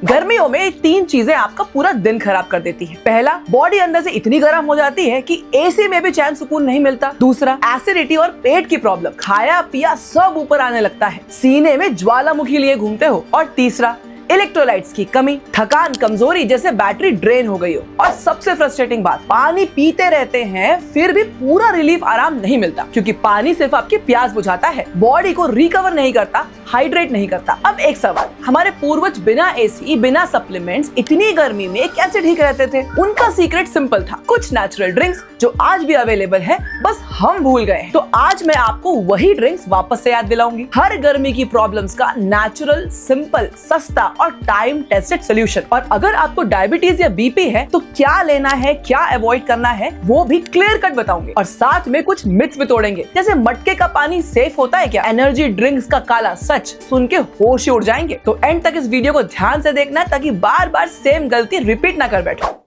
गर्मियों में 3 चीजें आपका पूरा दिन खराब कर देती है। पहला, बॉडी अंदर से इतनी गर्म हो जाती है कि एसी में भी चैन सुकून नहीं मिलता। दूसरा, एसिडिटी और पेट की प्रॉब्लम, खाया पिया सब ऊपर आने लगता है, सीने में ज्वालामुखी लिए घूमते हो। और तीसरा, इलेक्ट्रोलाइट्स की कमी, थकान, कमजोरी, जैसे बैटरी ड्रेन हो गई हो। और सबसे फ्रस्ट्रेटिंग बात, पानी पीते रहते हैं फिर भी पूरा रिलीफ आराम नहीं मिलता, क्योंकि पानी सिर्फ आपकी प्यास बुझाता है, बॉडी को रिकवर नहीं करता, हाइड्रेट नहीं करता। अब एक सवाल, हमारे पूर्वज बिना एसी, बिना सप्लीमेंट्स इतनी गर्मी में कैसे ठीक रहते थे? उनका सीक्रेट सिंपल था, कुछ नेचुरल ड्रिंक्स जो आज भी अवेलेबल है, बस हम भूल गए। तो आज मैं आपको वही ड्रिंक्स वापस से याद दिलाऊंगी, हर गर्मी की प्रॉब्लम्स का नेचुरल, सिंपल, सस्ता और टाइम टेस्टेड सोल्यूशन। और अगर आपको डायबिटीज या बीपी है तो क्या लेना है, क्या अवॉइड करना है, वो भी क्लियर कट बताऊंगे। और साथ में कुछ मिथ्स भी तोड़ेंगे, जैसे मटके का पानी सेफ होता है क्या, एनर्जी ड्रिंक्स का काला सच सुन के होश ही उड़ जाएंगे। तो एंड तक इस वीडियो को ध्यान से देखना ताकि बार बार सेम गलती रिपीट ना कर बैठो।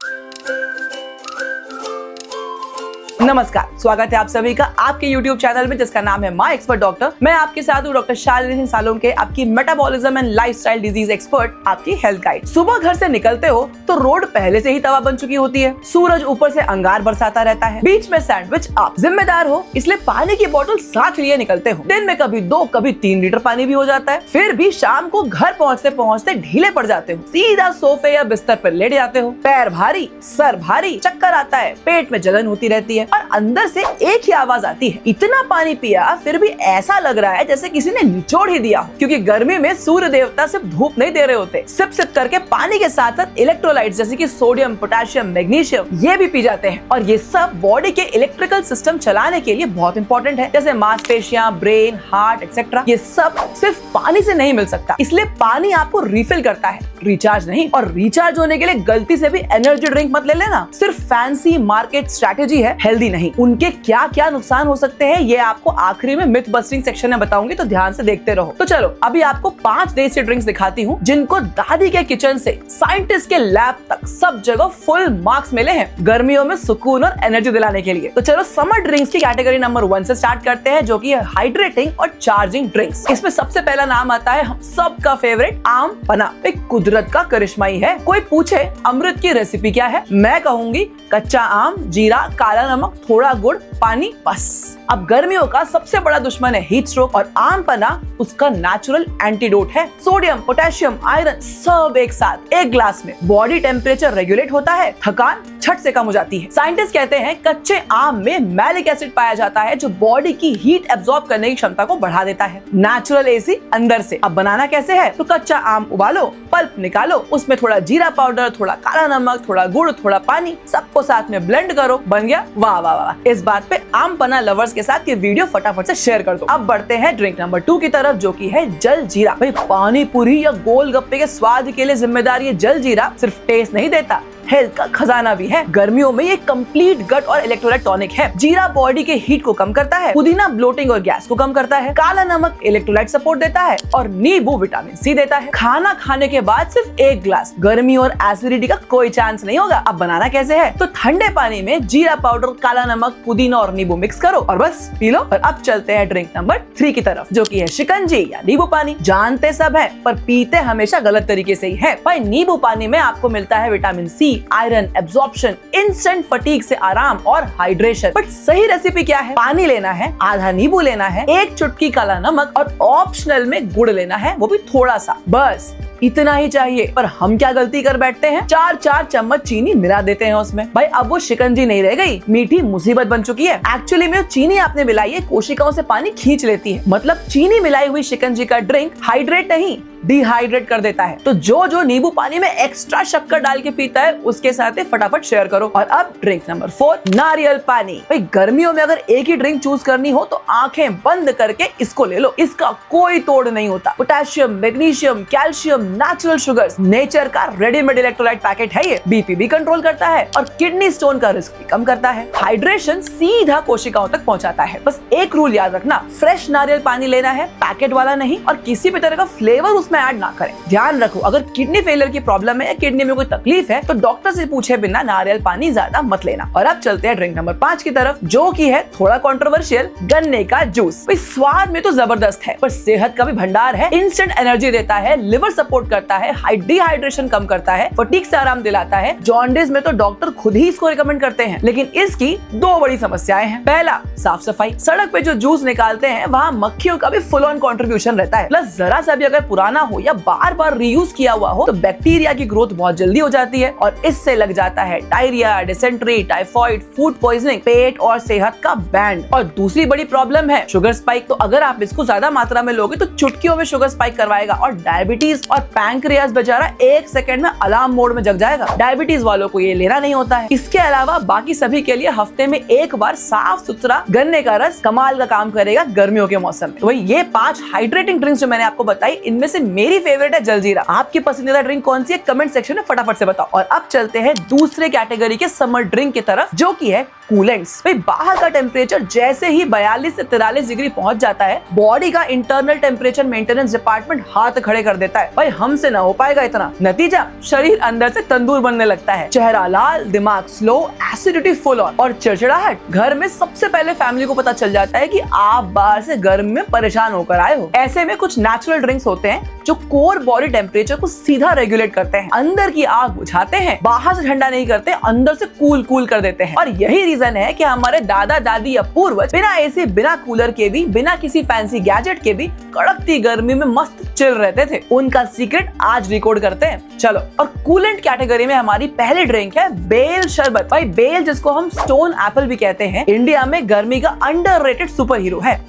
नमस्कार, स्वागत है आप सभी का आपके YouTube चैनल में जिसका नाम है माय एक्सपर्ट डॉक्टर। मैं आपके साथ हूँ डॉक्टर शालिनी सिंह सालोंके, आपकी metabolism and lifestyle disease expert, आपकी हेल्थ गाइड। सुबह घर से निकलते हो तो रोड पहले से ही तवा बन चुकी होती है, सूरज ऊपर से अंगार बरसाता रहता है, बीच में सैंडविच। आप जिम्मेदार हो इसलिए पानी की बोतल साथ लिए निकलते हो। दिन में कभी 2 कभी 3 लीटर पानी भी हो जाता है, फिर भी शाम को घर पहुँचते पहुँचते ढीले पड़ जाते हो, सीधा सोफे या बिस्तर पर लेट जाते हो। पैर भारी, सर भारी, चक्कर आता है, पेट में जलन होती रहती है और अंदर से एक ही आवाज आती है, इतना पानी पिया फिर भी ऐसा लग रहा है जैसे किसी ने निचोड़ ही दिया हो। क्योंकि गर्मी में सूर्य देवता सिर्फ धूप नहीं दे रहे होते, सिप सिप करके पानी के साथ साथ इलेक्ट्रोलाइट्स जैसे कि सोडियम, पोटेशियम, मैग्नीशियम ये भी पी जाते हैं। और ये सब बॉडी के इलेक्ट्रिकल सिस्टम चलाने के लिए बहुत इंपॉर्टेंट है, जैसे मांसपेशियां, ब्रेन, हार्ट एक्सेट्रा। ये सब सिर्फ पानी से नहीं मिल सकता, इसलिए पानी आपको रिफिल करता है, रिचार्ज नहीं। और रिचार्ज होने के लिए गलती से भी एनर्जी ड्रिंक मत ले लेना, सिर्फ फैंसी मार्केट स्ट्रेटेजी है, हेल्दी नहीं। उनके क्या क्या नुकसान हो सकते हैं ये आपको आखिरी में मिथ बस्टिंग सेक्शन में बताऊंगी, तो ध्यान से देखते रहो। तो चलो अभी आपको 5 देसी ड्रिंक्स दिखाती हूँ जिनको दादी के किचन से साइंटिस्ट के लैब तक सब जगह फुल मार्क्स मिले हैं गर्मियों में सुकून और एनर्जी दिलाने के लिए। तो चलो समर ड्रिंक्स की कैटेगरी नंबर 1 से स्टार्ट करते हैं, जो की है हाइड्रेटिंग और चार्जिंग ड्रिंक्स। इसमें सबसे पहला नाम आता है हम सबका फेवरेट आम पन्ना। कुदरत का करिश्मा ही है। कोई पूछे अमृत की रेसिपी क्या है, मैं कहूंगी कच्चा आम, जीरा, काला नमक, थोड़ा गुड़, पानी, बस। अब गर्मियों का सबसे बड़ा दुश्मन है हीट स्ट्रोक और आम पन्ना उसका नेचुरल एंटीडोट है। सोडियम, पोटेशियम, आयरन सब एक साथ एक ग्लास में, बॉडी टेम्परेचर रेगुलेट होता है, थकान झट से कम हो जाती है। साइंटिस्ट कहते हैं कच्चे आम में मैलिक एसिड पाया जाता है जो बॉडी की हीट एब्जॉर्ब करने की क्षमता को बढ़ा देता है। नेचुरल एसी अंदर से। अब बनाना कैसे है, तो कच्चा आम उबालो, पल्प निकालो, उसमें थोड़ा जीरा पाउडर, थोड़ा काला नमक, थोड़ा गुड़, थोड़ा पानी, सबको साथ में ब्लेंड करो, बन गया। वाह वाह वाह। इस बात पे आम पन्ना लवर्स के साथ ये वीडियो फटाफट से शेयर कर दो। अब बढ़ते हैं ड्रिंक नंबर 2 की तरफ, जो की है जल जीरा। भाई पानी पूरी या गोलगप्पे के स्वाद के लिए जिम्मेदार ये जल जीरा सिर्फ टेस्ट नहीं देता, हेल्थ का खजाना भी है। गर्मियों में ये कंप्लीट गट और इलेक्ट्रोलाइट टॉनिक है। जीरा बॉडी के हीट को कम करता है, पुदीना ब्लोटिंग और गैस को कम करता है, काला नमक इलेक्ट्रोलाइट सपोर्ट देता है और नींबू विटामिन सी देता है। खाना खाने के बाद सिर्फ 1 ग्लास, गर्मी और एसिडिटी का कोई चांस नहीं होगा। अब बनाना कैसे है, तो ठंडे पानी में जीरा पाउडर, काला नमक, पुदीना और नींबू मिक्स करो और बस पी लो। और अब चलते हैं ड्रिंक नंबर 3 की तरफ, जो की है शिकंजी या नींबू पानी। जानते सब है पर पीते हमेशा गलत तरीके से ही है। भाई नींबू पानी में आपको मिलता है vitamin C, iron, absorption, instant fatigue से आराम और हाइड्रेशन। बट सही रेसिपी क्या है, पानी लेना है, आधा नींबू लेना है, 1 चुटकी काला नमक और ऑप्शनल में गुड़ लेना है, वो भी थोड़ा सा, बस इतना ही चाहिए। पर हम क्या गलती कर बैठते हैं, 4 चम्मच चीनी मिला देते हैं उसमें। भाई अब वो शिकंजी नहीं रह गई, मीठी मुसीबत बन चुकी है। एक्चुअली में चीनी आपने मिलाई है, कोशिकाओं से पानी खींच लेती है, मतलब चीनी मिलाई हुई शिकंजी का ड्रिंक हाइड्रेट नहीं डिहाइड्रेट कर देता है। तो जो नींबू पानी में एक्स्ट्रा शक्कर डाल के पीता है उसके साथ फटाफट शेयर करो। और अब ड्रिंक नंबर 4, नारियल पानी। भाई गर्मियों में अगर एक ही ड्रिंक चूज करनी हो तो आंखें बंद करके इसको ले लो, इसका कोई तोड़ नहीं होता। Potassium, magnesium, calcium, natural sugars, nature का रेडीमेड इलेक्ट्रोलाइट पैकेट है ये। बीपी भी कंट्रोल करता है और किडनी स्टोन का रिस्क भी कम करता है। हाइड्रेशन सीधा कोशिकाओं तक पहुंचाता है। बस एक रूल याद रखना, फ्रेश नारियल पानी लेना है, पैकेट वाला नहीं, और किसी भी तरह का फ्लेवर उसमें में ऐड ना करें। ध्यान रखो, अगर किडनी फेलियर की प्रॉब्लम है या किडनी में कोई तकलीफ है तो डॉक्टर से पूछे बिना नारियल पानी ज्यादा मत लेना। और अब चलते हैं ड्रिंक नंबर 5 की तरफ, जो की है थोड़ा कंट्रोवर्शियल, गन्ने का जूस। स्वाद में तो जबरदस्त है पर सेहत का भी भंडार है। इंस्टेंट एनर्जी देता है, लिवर सपोर्ट करता है, डिहाइड्रेशन कम करता है, फटीग से आराम दिलाता है। जॉन्डिस में तो डॉक्टर खुद ही इसको रिकमेंड करते हैं। लेकिन इसकी 2 बड़ी समस्याएं हैं। पहला, साफ सफाई। सड़क पे जो जूस निकालते हैं वहाँ मक्खियों का भी फुल ऑन कंट्रीब्यूशन रहता है। प्लस जरा सा भी अगर पुराना हो या बार बार रीयूज किया हुआ हो तो बैक्टीरिया की ग्रोथ बहुत जल्दी हो जाती है और इससे लग जाता है diarrhoea, dysentery, typhoid, food poisoning, पेट और सेहत का बैंड। और दूसरी बड़ी प्रॉब्लम है शुगर स्पाइक। तो अगर आप इसको ज्यादा मात्रा में लोगे तो चुटकियों में शुगर स्पाइक करवाएगा और डायबिटीज और पैंक्रियास बेचारा 1 सेकंड में अलार्म मोड में जग जाएगा। डायबिटीज वालों को ये लेना नहीं होता है। इसके अलावा बाकी सभी के लिए हफ्ते में 1 बार साफ सुथरा गन्ने का रस कमाल का काम करेगा गर्मियों के मौसम में। वही ये 5 हाइड्रेटिंग ड्रिंक्स जो मैंने आपको बताई, इनमें से मेरी फेवरेट है जलजीरा। आपकी पसंदीदा ड्रिंक कौन सी है कमेंट सेक्शन में फटाफट से बताओ। और अब चलते हैं दूसरे कैटेगरी के समर ड्रिंक की तरफ, जो की है कूलेंट्स। भाई बाहर का टेम्परेचर जैसे ही 42 से 43 डिग्री पहुंच जाता है, बॉडी का इंटरनल टेम्परेचर मेंटेनेंस डिपार्टमेंट हाथ खड़े कर देता है। भाई हमसे ना हो पाएगा इतना। नतीजा, शरीर अंदर से तंदूर बनने लगता है, चेहरा लाल, दिमाग स्लो, एसिडिटी फुल ऑन और चिड़चिड़ाहट। घर में सबसे पहले फैमिली को पता चल जाता है कि आप बाहर से गर्मी में परेशान होकर आए हो। ऐसे में कुछ नेचुरल ड्रिंक्स होते हैं जो कोर बॉडी टेम्परेचर को सीधा रेगुलेट करते हैं, अंदर की आग बुझाते हैं, बाहर से ठंडा नहीं करते, अंदर से कूल कर देते हैं। और यही रीजन है कि हमारे दादा दादी या पूर्वज बिना एसी, बिना कूलर के भी, बिना किसी फैंसी गैजेट के भी कड़कती गर्मी में मस्त चिल रहते थे। उनका सीक्रेट आज रिकॉर्ड करते हैं। चलो, और कूलेंट कैटेगरी में हमारी पहली ड्रिंक है बेल शरबत। भाई बेल, जिसको हम स्टोन एप्पल भी कहते हैं, इंडिया में गर्मी का अंडररेटेड सुपर हीरो है।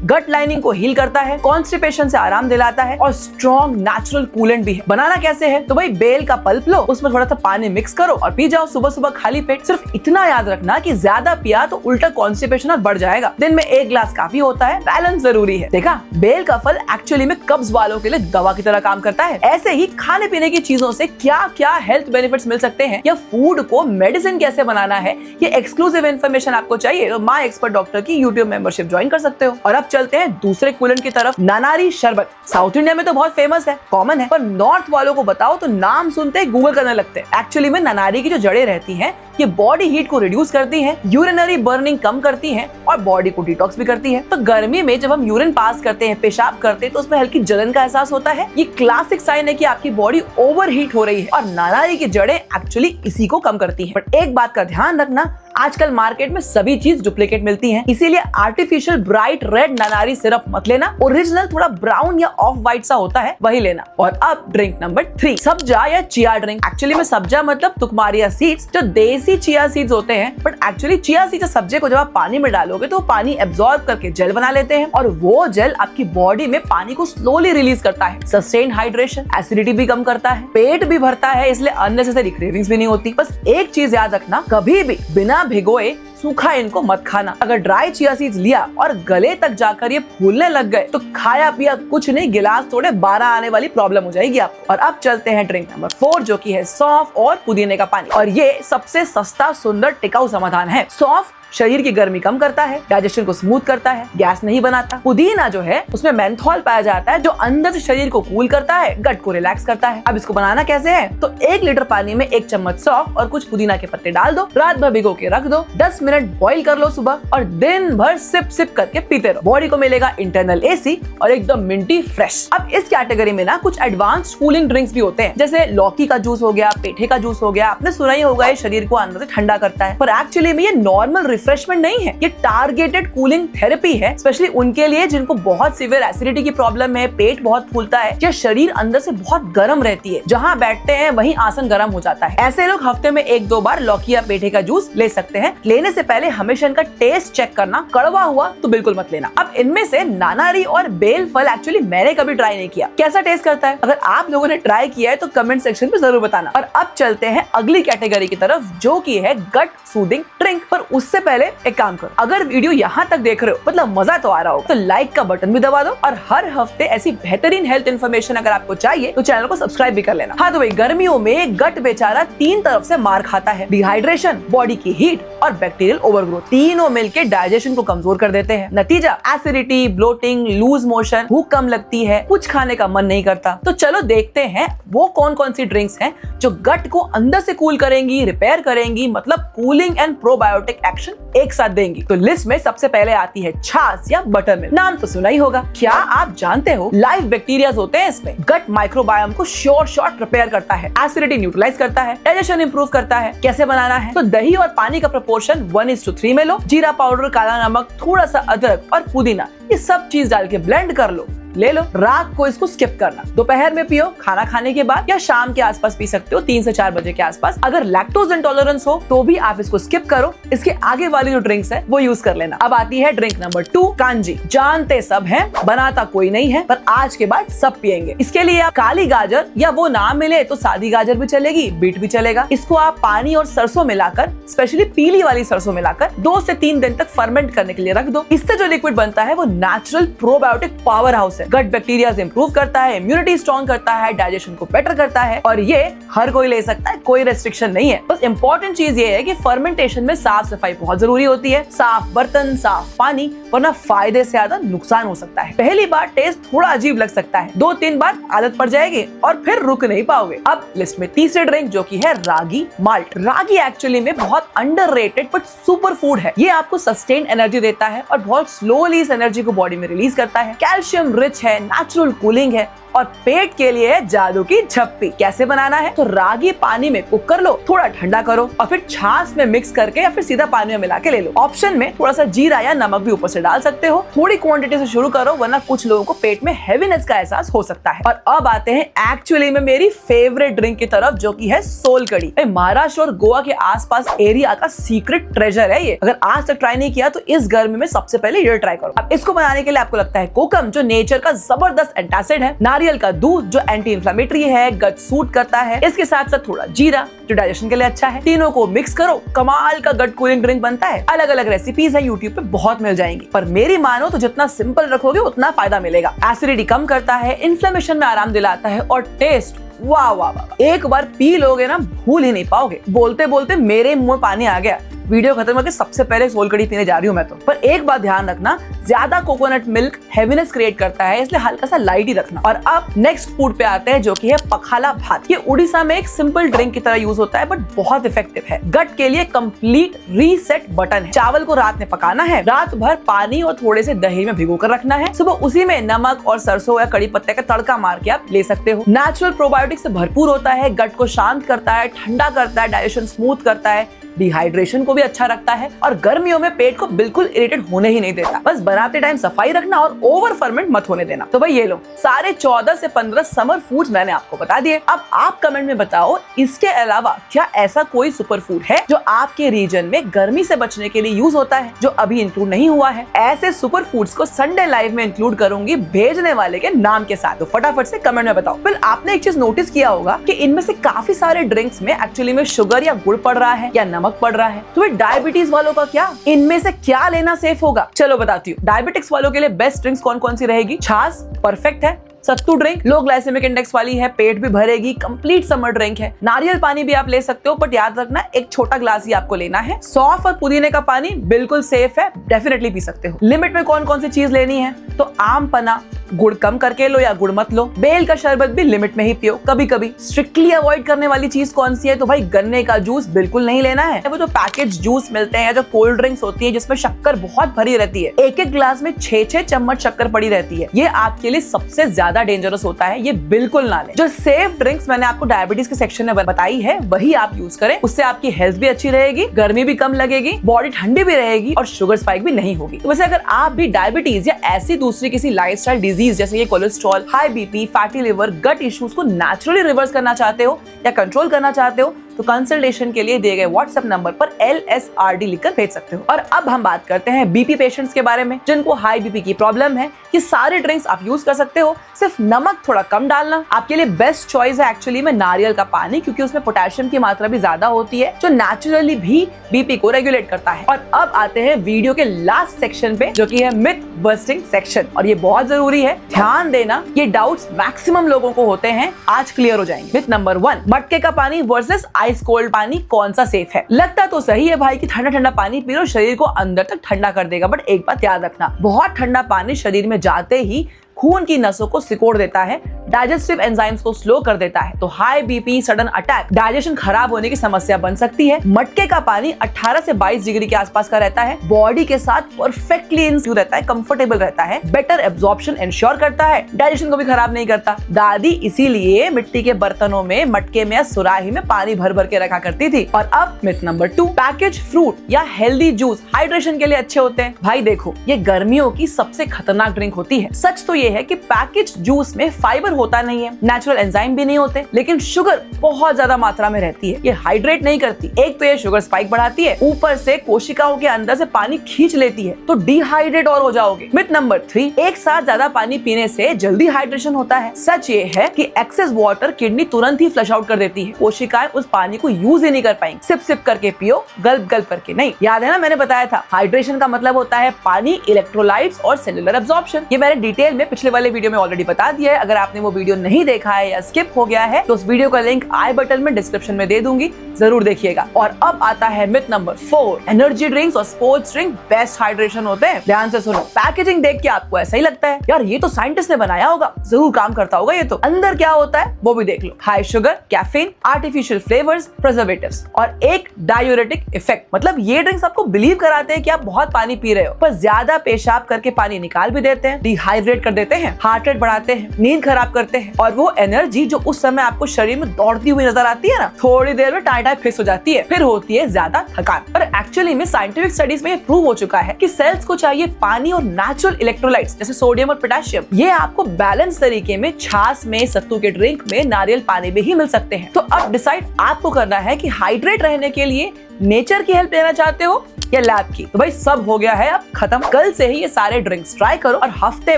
गट लाइनिंग को हील करता है, कॉन्स्टिपेशन से आराम दिलाता है और स्ट्रॉन्ग नेचुरल कूलेंट भी है। बनाना कैसे है? तो भाई बेल का पल्प लो, उसमें थोड़ा सा पानी मिक्स करो और पी जाओ सुबह सुबह खाली पेट। सिर्फ इतना याद रखना कि ज्यादा पिया तो उल्टा कॉन्स्टिपेशन और बढ़ जाएगा। दिन में 1 ग्लास काफी होता है, बैलेंस जरूरी है। देखा, बेल का फल एक्चुअली में कब्ज वालों के लिए दवा की तरह काम करता है। ऐसे ही खाने पीने की चीजों से क्या क्या हेल्थ बेनिफिट्स मिल सकते हैं या फूड को मेडिसिन कैसे बनाना है, ये एक्सक्लूसिव इन्फॉर्मेशन आपको चाहिए तो माय एक्सपर्ट डॉक्टर की यूट्यूब मेंबरशिप ज्वाइन कर सकते हो। और अब चलते हैं दूसरे कूलेंट की तरफ, नानारी शरबत। साउथ इंडिया में तो बहुत फेमस है, कॉमन है, पर नॉर्थ वालों को बताओ तो नाम सुनते ही गूगल करने लगते हैं। एक्चुअली में नानारी की जो जड़ें रहती हैं, ये बॉडी हीट को रिड्यूस करती हैं, यूरिनरी बर्निंग कम करती हैं और बॉडी को डिटॉक्स भी करती है। तो गर्मी में जब हम यूरिन पास करते हैं, पेशाब करते हैं, तो उसमें हल्की जलन का एहसास होता है। ये क्लासिक साइन है कि आपकी बॉडी ओवर हीट हो रही है और नानारी की जड़ें एक्चुअली इसी को कम करती हैं। पर एक बात का ध्यान रखना, आजकल मार्केट में सभी चीज डुप्लीकेट मिलती हैं, इसीलिए आर्टिफिशियल ब्राइट रेड नानारी सिरप मत लेना। ओरिजिनल थोड़ा ब्राउन या ऑफ व्हाइट सा होता है, वही लेना। और अब ड्रिंक नंबर 3, सब्जा या चिया ड्रिंक। एक्चुअली में सब्जा मतलब तुकमारिया सीड्स, जो देसी चिया सीड्स होते हैं। But actually chia seeds subject को जब आप पानी में डालोगे तो पानी एब्जॉर्ब करके जेल बना लेते हैं और वो जेल आपकी बॉडी में पानी को स्लोली रिलीज करता है। सस्टेन हाइड्रेशन, एसिडिटी भी कम करता है, पेट भी भरता है, इसलिए अननेसेसरी क्रेविंग्स भी नहीं होती। बस एक चीज याद रखना, कभी भी बिना भिगोए सूखा इनको मत खाना। अगर ड्राई चिया सीड्स लिया और गले तक जाकर ये फूलने लग गए तो खाया पिया कुछ नहीं, गिलास थोड़े 12 आने वाली प्रॉब्लम हो जाएगी आपको। और अब चलते हैं ड्रिंक नंबर 4, जो की है सौंफ और पुदीने का पानी। और ये सबसे सस्ता, सुंदर, टिकाऊ समाधान है। सौंफ शरीर की गर्मी कम करता है, डाइजेशन को स्मूथ करता है, गैस नहीं बनाता। पुदीना जो है उसमें मेंथोल पाया जाता है, जो अंदर से शरीर को कूल करता है, गट को रिलैक्स करता है। अब इसको बनाना कैसे है? तो 1 लीटर पानी में 1 चम्मच सौंफ और कुछ पुदीना के पत्ते डाल दो, रात भर भिगो के रख दो, 10 मिनट बॉईल कर लो सुबह और दिन भर सिप सिप करके पीते रहो। बॉडी को मिलेगा इंटरनल एसी और एकदम मिंटी फ्रेश। अब इस कैटेगरी में ना कुछ एडवांस कूलिंग ड्रिंक्स भी होते हैं, जैसे लौकी का जूस हो गया, पेठे का जूस हो गया। आपने सुना ही होगा ये शरीर को अंदर से ठंडा करता है, पर एक्चुअली में ये नॉर्मल रिफ्रेशमेंट नहीं है, ये टारगेटेड कूलिंग थेरेपी है, स्पेशली उनके लिए जिनको बहुत सीवियर एसिडिटी की प्रॉब्लम है, पेट बहुत फूलता है या शरीर अंदर से बहुत गर्म रहती है, जहाँ बैठते हैं वहीं आसन गर्म हो जाता है। ऐसे लोग हफ्ते में 1-2 बार लौकी या पेठे का जूस ले सकते हैं। लेने से पहले हमेशा इनका टेस्ट चेक करना, कड़वा हुआ तो बिल्कुल मत लेना। अब इनमें से नानारी और बेल फल एक्चुअली मैंने कभी ट्राई नहीं किया, कैसा टेस्ट करता है? अगर आप लोगों ने ट्राई किया है तो कमेंट सेक्शन में जरूर बताना। और अब चलते हैं अगली कैटेगरी की तरफ, जो की है गट सूदिंग ड्रिंक। पर उससे पहले एक काम करो, अगर वीडियो यहाँ तक देख रहे हो मतलब मजा तो आ रहा हो, तो लाइक का बटन भी दबा दो और हर हफ्ते ऐसी बेहतरीन हेल्थ इन्फॉर्मेशन अगर आपको चाहिए तो चैनल को सब्सक्राइब भी कर लेना। हाँ तो भाई, गर्मियों में गट बेचारा तीन तरफ से मार खाता है। डिहाइड्रेशन, बॉडी की हीट और बैक्टीरियल ओवरग्रोथ, तीनों मिलकर डाइजेशन को कमजोर कर देते हैं। नतीजा एसिडिटी, ब्लोटिंग, लूज मोशन, भूख कम लगती है, कुछ खाने का मन नहीं करता। तो चलो देखते हैं वो कौन कौन सी ड्रिंक्स हैं जो गट को अंदर से कूल करेंगी, रिपेयर करेंगी, मतलब कूलिंग एंड प्रोबायोटिक एक्शन एक साथ देंगी। तो लिस्ट में सबसे पहले आती है छाछ या बटर मिल्क। नाम तो सुना ही होगा। क्या आप जानते हो लाइव बैक्टीरिया होते हैं इसमें? गट माइक्रोबायोम को शॉर्ट रिपेयर करता है, एसिडिटी न्यूट्रलाइज करता है, डाइजेशन इंप्रूव करता है। कैसे बनाना है? तो दही और पानी का प्रोपोर्शन 1:3 में लो, जीरा पाउडर, काला नमक, थोड़ा सा अदरक और पुदीना, ये सब चीज डाल के ब्लेंड कर लो, ले लो। रात को इसको स्किप करना, दोपहर में पियो खाना खाने के बाद या शाम के आसपास पी सकते हो, 3 से 4 बजे के आसपास। अगर लैक्टोज इंटॉलरेंस हो तो भी आप इसको स्किप करो, इसके आगे वाली जो ड्रिंक्स है वो यूज कर लेना। अब आती है ड्रिंक नंबर 2, कांजी। जानते सब हैं, बनाता कोई नहीं है, पर आज के बाद सब पियेंगे। इसके लिए आप काली गाजर या वो ना मिले तो सादी गाजर भी चलेगी, बीट भी चलेगा। इसको आप पानी और सरसों मिलाकर, स्पेशली पीली वाली सरसों मिलाकर 2 से 3 दिन तक फर्मेंट करने के लिए रख दो। इससे जो लिक्विड बनता है वो नेचुरल प्रोबायोटिक पावर हाउस है। गट बैक्टीरिया इंप्रूव करता है, इम्यूनिटी स्ट्रॉन्ग करता है, डाइजेशन को बेटर करता है और ये हर कोई ले सकता है, कोई रेस्ट्रिक्शन नहीं है। बस इंपॉर्टेंट चीज ये है कि फर्मेंटेशन में साफ सफाई बहुत जरूरी होती है। साफ बर्तन, साफ पानी, वरना फायदे से ज्यादा नुकसान हो सकता है। पहली बार टेस्ट थोड़ा अजीब लग सकता है, 2-3 बार आदत पड़ जाएगी और फिर रुक नहीं पाओगे। अब लिस्ट में तीसरी ड्रिंक जो की है रागी माल्ट। रागी एक्चुअली में बहुत अंडररेटेड बट सुपर फूड है। ये आपको सस्टेन एनर्जी देता है और बहुत स्लोली इस एनर्जी को बॉडी में रिलीज करता है। कैल्शियम रिच है, नेचुरल कूलिंग है और पेट के लिए है जादू की झप्पी। कैसे बनाना है? तो रागी पानी में कुक कर लो, थोड़ा ठंडा करो और फिर छाछ में मिक्स करके या फिर सीधा पानी में मिला के ले लो। ऑप्शन में थोड़ा सा जीरा या नमक भी ऊपर से डाल सकते हो। थोड़ी क्वांटिटी से शुरू करो, वरना कुछ लोगों को पेट में हेवीनेस का एहसास हो सकता है। और अब आते हैं एक्चुअली में मेरी फेवरेट ड्रिंक की तरफ, जो की है सोल कड़ी। महाराष्ट्र और गोवा के आसपास एरिया का सीक्रेट ट्रेजर है ये। अगर आज तक ट्राई नहीं किया तो इस गर्मी में सबसे पहले ये ट्राई करो। अब इसको बनाने के लिए आपको लगता है कोकम, जो नेचर का जबरदस्त एंटासिड है, नारियल का दूध जो एंटी इंफ्लेमेटरी है, गट सूट करता है, इसके साथ साथ थोड़ा जीरा जो डाइजेशन के लिए अच्छा है। तीनों को मिक्स करो, कमाल का गट कूलिंग ड्रिंक बनता है। अलग अलग रेसिपीज है, यूट्यूब पे बहुत मिल जाएंगी, पर मेरी मानो तो जितना सिंपल रखोगे उतना फायदा मिलेगा। एसिडिटी कम करता है, इन्फ्लेमेशन में आराम दिलाता है और टेस्ट वाह वाह वाह, एक बार पी लोगे ना भूल ही नहीं पाओगे। बोलते बोलते मेरे मुंह में पानी आ गया। वीडियो खत्म करके सबसे पहले सोल कड़ी पीने जा रही हूँ मैं तो। पर एक बात ध्यान रखना, ज्यादा कोकोनट मिल्क हेवीनेस क्रिएट करता है, इसलिए हल्का सा लाइट ही रखना। और अब नेक्स्ट फूड पे आते हैं, जो कि है पखाला भात। ये उड़ीसा में एक सिंपल ड्रिंक की तरह यूज होता है बट बहुत इफेक्टिव है। गट के लिए कंप्लीट रीसेट बटन है। चावल को रात में पकाना है, रात भर पानी और थोड़े से दही में भिगो कर रखना है, सुबह उसी में नमक और सरसों या कड़ी पत्ते का तड़का मार के आप ले सकते हो। नेचुरल प्रोबायोटिक से भरपूर होता है, गट को शांत करता है, ठंडा करता है, डाइजेशन स्मूथ करता है, डिहाइड्रेशन को भी अच्छा रखता है और गर्मियों में पेट को बिल्कुल इरिटेट होने ही नहीं देता। बस बनाते टाइम सफाई रखना और ओवर फर्मेंट मत होने देना। तो भाई ये लो, सारे 14 से 15 समर फूड्स मैंने आपको बता दिए। अब आप कमेंट में बताओ, इसके अलावा क्या ऐसा कोई सुपर फूड है जो आपके रीजन में गर्मी से बचने के लिए यूज होता है, जो अभी इंक्लूड नहीं हुआ है? ऐसे सुपर फूड्स को संडे लाइव में इंक्लूड करूंगी भेजने वाले के नाम के साथ। तो फटाफट से कमेंट में बताओ। फिर आपने एक चीज नोटिस किया होगा कि इनमें से काफी सारे ड्रिंक्स में एक्चुअली में शुगर या गुड़ पड़ रहा है या नमक पड़ रहा है। तो डायबिटीज वालों का क्या? इनमें से क्या लेना सेफ होगा? चलो बताती हूँ। डायबिटिक्स वालों के लिए बेस्ट ड्रिंक्स कौन कौन सी रहेगी? छाछ परफेक्ट है, सत्तू ड्रिंक लो ग्लाइसेमिक इंडेक्स वाली है, पेट भी भरेगी, कंप्लीट समर ड्रिंक है। नारियल पानी भी आप ले सकते हो, बट याद रखना एक छोटा ग्लास ही आपको लेना है। सौंफ और पुदीने का पानी बिल्कुल सेफ है, डेफिनेटली पी सकते हो। लिमिट में कौन कौन सी चीज लेनी है? तो आम पना, गुड़ कम करके लो या गुड़ मत लो। बेल का शरबत भी लिमिट में ही पियो कभी कभी। स्ट्रिक्टली अवॉइड करने वाली चीज कौन सी है? तो भाई गन्ने का जूस बिल्कुल नहीं लेना है। वो जो पैकेज जूस मिलते हैं या जो कोल्ड ड्रिंक्स होती है जिसमें शक्कर बहुत भरी रहती है, एक एक ग्लास में 6-6 चम्मच शक्कर पड़ी रहती है, ये आपके लिए सबसे ज्यादा डेंजरस होता है, ये बिल्कुल ना लें। जो सेफ ड्रिंक्स मैंने आपको डायबिटीज के सेक्शन में बताई है वही आप यूज करें, उससे आपकी हेल्थ भी अच्छी रहेगी, गर्मी भी कम लगेगी, बॉडी ठंडी भी रहेगी और शुगर स्पाइक भी नहीं होगी। तो वैसे अगर आप भी डायबिटीज या ऐसी दूसरी किसी लाइफस्टाइल डिजीज जैसे ये cholesterol, high BP, fatty liver, gut issues को नेचुरली रिवर्स करना चाहते हो या कंट्रोल करना चाहते हो, तो कंसल्टेशन के लिए दिए गए व्हाट्सएप नंबर पर LSRD लिखकर भेज सकते हो। और अब हम बात करते हैं बीपी पेशेंट्स के बारे में जिनको हाई बीपी की प्रॉब्लम है। ये सारे ड्रिंक्स आप यूज कर सकते हो, सिर्फ नमक थोड़ा कम डालना। आपके लिए बेस्ट चॉइस है एक्चुअली में नारियल का पानी, क्योंकि उसमें पोटेशियम की मात्रा भी ज्यादा होती है जो नेचुरली भी बीपी को रेगुलेट करता है। और अब आते हैं वीडियो के लास्ट सेक्शन पे जो कि है मिथ बस्टिंग सेक्शन, और ये बहुत जरूरी है, ध्यान देना, ये डाउट्स मैक्सिमम लोगों को होते हैं, आज क्लियर हो जाएंगे। मिथ नंबर 1, मटके का पानी वर्सेस आइस कोल्ड पानी कौन सा सेफ है? लगता तो सही है भाई कि ठंडा ठंडा पानी पी लो शरीर को अंदर तक ठंडा कर देगा, बट एक बात याद रखना, बहुत ठंडा पानी शरीर में जाते ही खून की नसों को सिकोड़ देता है, डाइजेस्टिव एंजाइम्स को स्लो कर देता है, तो high BP, sudden attack, digestion खराब होने की समस्या बन सकती है। मटके का पानी 18 से 22 डिग्री के आसपास का रहता है, बॉडी के साथ परफेक्टली इन रहता है, कंफर्टेबल रहता है, बेटर एब्जॉर्प्शन इंश्योर करता है, डाइजेशन को भी खराब नहीं करता। दादी इसीलिए मिट्टी के बर्तनों में, मटके में या सुराही में पानी भर भर के रखा करती थी। और अब मिथ नंबर 2, पैकेज फ्रूट या हेल्दी जूस हाइड्रेशन के लिए अच्छे होते हैं। भाई देखो, ये गर्मियों की सबसे खतरनाक ड्रिंक होती है। सच तो ये है कि पैकेज जूस में फाइबर होता नहीं है, नेचुरल एंजाइम भी नहीं होते, लेकिन शुगर बहुत ज्यादा मात्रा में रहती है। ये हाइड्रेट नहीं करती, एक तो ये शुगर स्पाइक बढ़ाती है, ऊपर से कोशिकाओं के अंदर से पानी खींच लेती है, तो डिहाइड्रेट और हो जाओगे। मिथ नंबर 3, एक साथ ज्यादा पानी पीने से जल्दी हाइड्रेशन होता है। सच ये है कि एक्सेस वाटर किडनी तुरंत ही फ्लश आउट कर देती है, कोशिकाएं उस पानी को यूज ही नहीं कर पाएंगी। सिप सिप करके पियो, गल्प गल्प करके नहीं। याद है ना, मैंने बताया था हाइड्रेशन का मतलब होता है पानी, इलेक्ट्रोलाइट्स और सेलुलर एब्जॉर्प्शन। ये मैंने डिटेल में पिछले वाले वीडियो में ऑलरेडी बता दिया है। अगर आपने वो वीडियो नहीं देखा है या स्किप हो गया है तो उस वीडियो का लिंक आई बटन में डिस्क्रिप्शन में दे दूंगी, जरूर देखिएगा। और अब आता है मिथ नंबर 4, एनर्जी ड्रिंक्स और स्पोर्ट्स ड्रिंक बेस्ट हाइड्रेशन होते हैं। ध्यान से सुनो, पैकेजिंग देख के आपको ऐसा ही लगता है यार ये तो साइंटिस्ट ने बनाया होगा, जरूर काम करता होगा ये तो। अंदर क्या होता है वो भी देख लो, high sugar, caffeine, artificial flavours, preservatives और एक डायूरेटिक इफेक्ट। मतलब ये ड्रिंक्स आपको बिलीव कराते हैं कि आप बहुत पानी पी रहे हो, पर ज्यादा पेशाब करके पानी निकाल भी देते हैं, डिहाइड्रेट कर देते हैं, हार्ट रेट बढ़ाते हैं, नींद खराब करते हैं, और वो एनर्जी जो उस समय आपको शरीर में दौड़ती हुई नजर आती है ना, थोड़ी देर में टाइट फिक्स हो जाती है, फिर होती है ज्यादा थकान। पर एक्चुअली में साइंटिफिक स्टडीज में ये प्रूव हो चुका है कि सेल्स को चाहिए पानी और नेचुरल इलेक्ट्रोलाइट्स जैसे सोडियम और पोटेशियम। ये आपको बैलेंस तरीके में छाछ में, सत्तू के ड्रिंक में, नारियल पानी में ही मिल सकते हैं। तो अब डिसाइड आपको करना है कि हाइड्रेट रहने के लिए नेचर की हेल्प लेना चाहते हो या लैब की। तो भाई सब हो गया है अब खत्म। कल से ही ये सारे ड्रिंक्स ट्राई करो और हफ्ते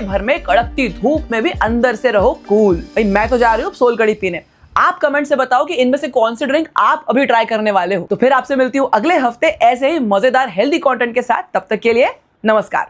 भर में कड़कती धूप में भी अंदर से रहो कूल। भाई मैं तो जा रही हूँ सोल कड़ी पीने। आप कमेंट से बताओ कि इनमें से कौन सी ड्रिंक आप अभी ट्राई करने वाले हो। तो फिर आपसे मिलती हूँ अगले हफ्ते ऐसे ही मजेदार हेल्दी कंटेंट के साथ। तब तक के लिए नमस्कार।